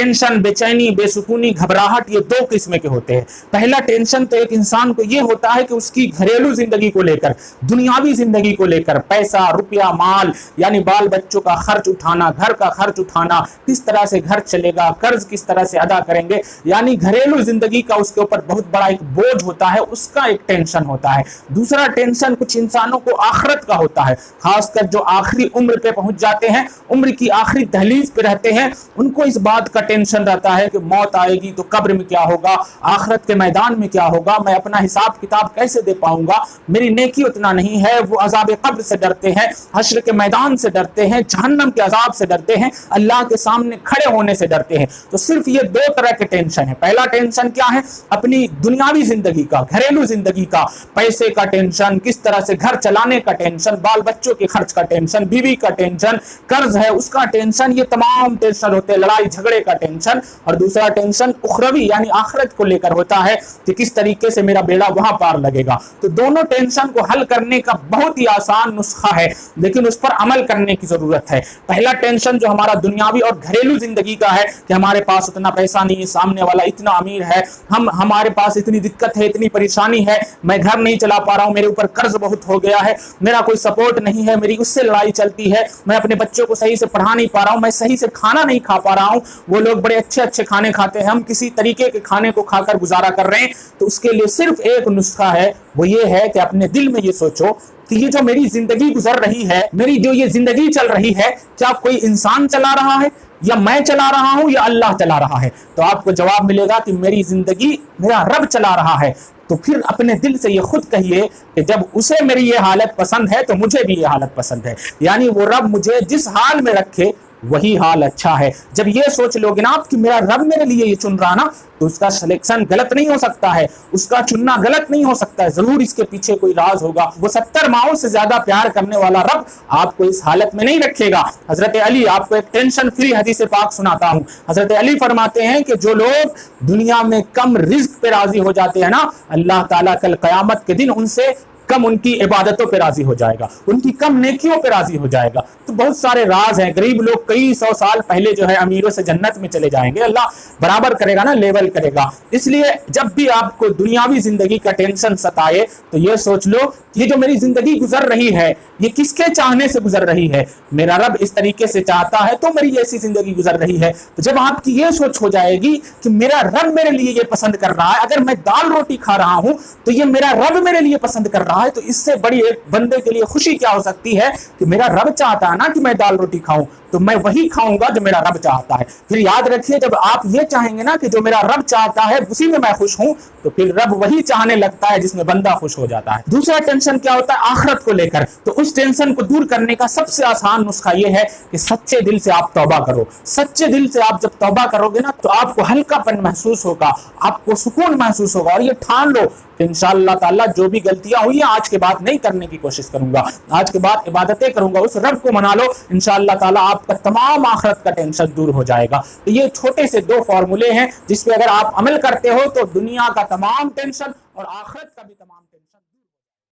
Tension, बेचैनी, बेसुकूनी, घबराहट, ये दो किस्म के होते हैं। पहला टेंशन तो एक इंसान को ये होता है कि उसकी घरेलू जिंदगी को लेकर, दुनियावी जिंदगी को लेकर, पैसा, रुपया, माल, यानी बाल बच्चों का खर्च उठाना, घर का खर्च उठाना, किस तरह से घर चलेगा, कर्ज किस तरह से अदा करेंगे, यानी घरेलू जिंदगी का उसके ऊपर बहुत बड़ा एक बोझ होता है, उसका एक टेंशन होता है। दूसरा टेंशन कुछ इंसानों को आखिरत का होता है, खासकर जो आखिरी उम्र पे पहुंच जाते हैं, उम्र की आखिरी दहलीज पे रहते हैं, उनको इस बात का टेंशन रहता है कि मौत आएगी तो कब्र में क्या होगा, आखिरत के मैदान में क्या होगा, मैं अपना हिसाब किताब कैसे दे पाऊंगा, मेरी नेकी उतना नहीं है। वो अजाब कब्र से डरते हैं, हश्र के मैदान से डरते हैं, जहन्नम के अजाब से डरते हैं, अल्लाह के सामने खड़े होने से डरते हैं। तो सिर्फ ये दो तरह के टेंशन है। पहला टेंशन क्या है, अपनी दुनियावी जिंदगी का, घरेलू जिंदगी का, पैसे का टेंशन, किस तरह से घर चलाने का टेंशन, बाल बच्चों के खर्च का टेंशन, बीवी का टेंशन, कर्ज है उसका टेंशन, ये तमाम टेंशन होते हैं, लड़ाई झगड़े का टेंशन। और दूसरा टेंशन उखरवी यानी आखिरत को लेकर होता है कि किस तरीके से मेरा बेड़ा वहां पार लगेगा। तो दोनों टेंशन को हल करने का बहुत ही आसान नुस्खा है, लेकिन उस पर अमल करने की जरूरत है। पहला टेंशन जो हमारा दुनियावी और घरेलू जिंदगी का है कि हमारे पास उतना पैसा नहीं है, सामने वाला इतना अमीर है, हमारे पास इतनी दिक्कत है, इतनी परेशानी है, मैं घर नहीं चला पा रहा हूं, मेरे ऊपर कर्ज बहुत हो गया है, मेरा कोई सपोर्ट नहीं है, मेरी उससे लड़ाई चलती है, मैं अपने बच्चों को सही से पढ़ा नहीं पा रहा हूं, मैं सही से खाना नहीं खा पा रहा हूं, वो लोग बड़े अच्छे अच्छे खाने खाते हैं, हम किसी तरीके के खाने को खाकर गुजारा कर रहे हैं। तो उसके लिए सिर्फ एक नुस्खा है, वो ये है कि अपने दिल में ये सोचो कि ये जो मेरी जिंदगी गुजर रही है, मेरी जो ये जिंदगी चल रही है, क्या कोई इंसान चला रहा है या मैं चला रहा हूं या अल्लाह चला रहा है? तो आपको जवाब मिलेगा कि मेरी जिंदगी मेरा रब चला रहा है। तो फिर अपने दिल से ये खुद कहिए कि जब उसे मेरी ये हालत पसंद है तो मुझे भी ये हालत पसंद है, यानी वो रब मुझे जिस हाल में रखे वही हाल अच्छा है। जब ये सोच लोगे ना आप कि मेरा रब मेरे लिए ये चुन रहा ना, तो उसका सिलेक्शन गलत नहीं हो सकता है, उसका चुनना गलत नहीं हो सकता है, जरूर इसके पीछे कोई राज होगा। वो 70 माओं से ज्यादा प्यार करने वाला रब आपको इस हालत में नहीं रखेगा। हजरत अली, आपको एक टेंशन फ्री हदीस पाक सुनाता हूं। हजरत अली फरमाते हैं कि जो लोग दुनिया में कम रिज्क पे राजी हो जाते हैं ना, अल्लाह ताला कल कयामत के दिन उनसे कम उनकी इबादतों पे राजी हो जाएगा, उनकी कम नेकियों पे राजी हो जाएगा। तो बहुत सारे राज हैं। गरीब लोग कई 100 साल पहले जो है अमीरों से जन्नत में चले जाएंगे, अल्लाह बराबर करेगा ना, लेवल करेगा। इसलिए जब भी आपको दुनियावी जिंदगी का टेंशन सताए तो ये सोच लो ये जो मेरी जिंदगी गुजर रही है ये किसके चाहने से गुजर रही है, मेरा रब इस तरीके से चाहता है तो मेरी ऐसी जिंदगी गुजर रही है। तो जब आपकी ये सोच हो जाएगी कि मेरा रब मेरे लिए ये पसंद कर रहा है, अगर मैं दाल रोटी खा रहा हूं तो ये मेरा रब मेरे लिए पसंद कर रहा है, तो इससे बड़ी एक बंदे के लिए खुशी क्या हो सकती है कि मेरा रब चाहता है ना कि मैं दाल रोटी खाऊं, तो मैं वही खाऊंगा जो मेरा रब चाहता है। फिर याद रखिए, जब आप ये चाहेंगे ना कि जो मेरा रब चाहता है उसी में मैं खुश हूं, तो फिर रब वही चाहने लगता है जिसमें बंदा खुश हो जाता है। दूसरा टेंशन क्या होता है, आखिरत को लेकर। तो उस टेंशन को दूर करने का सबसे आसान नुस्खा ये है कि सच्चे दिल से आप तौबा करो। सच्चे दिल से आप जब तौबा करोगे ना तो आपको हल्कापन महसूस होगा, आपको सुकून महसूस होगा, और ये ठान लो कि इंशाअल्लाह ताला जो भी गलतियां हुई हैं आज के बाद नहीं करने की कोशिश करूंगा, आज के बाद इबादतें करूंगा, उस रब को मना लो, इंशाअल्लाह ताला आपका तमाम आखिरत का टेंशन दूर हो जाएगा। तो ये छोटे से 2 फॉर्मूले हैं जिस पे अगर आप अमल करते हो तो दुनिया का तमाम टेंशन और आखिरत का भी तमाम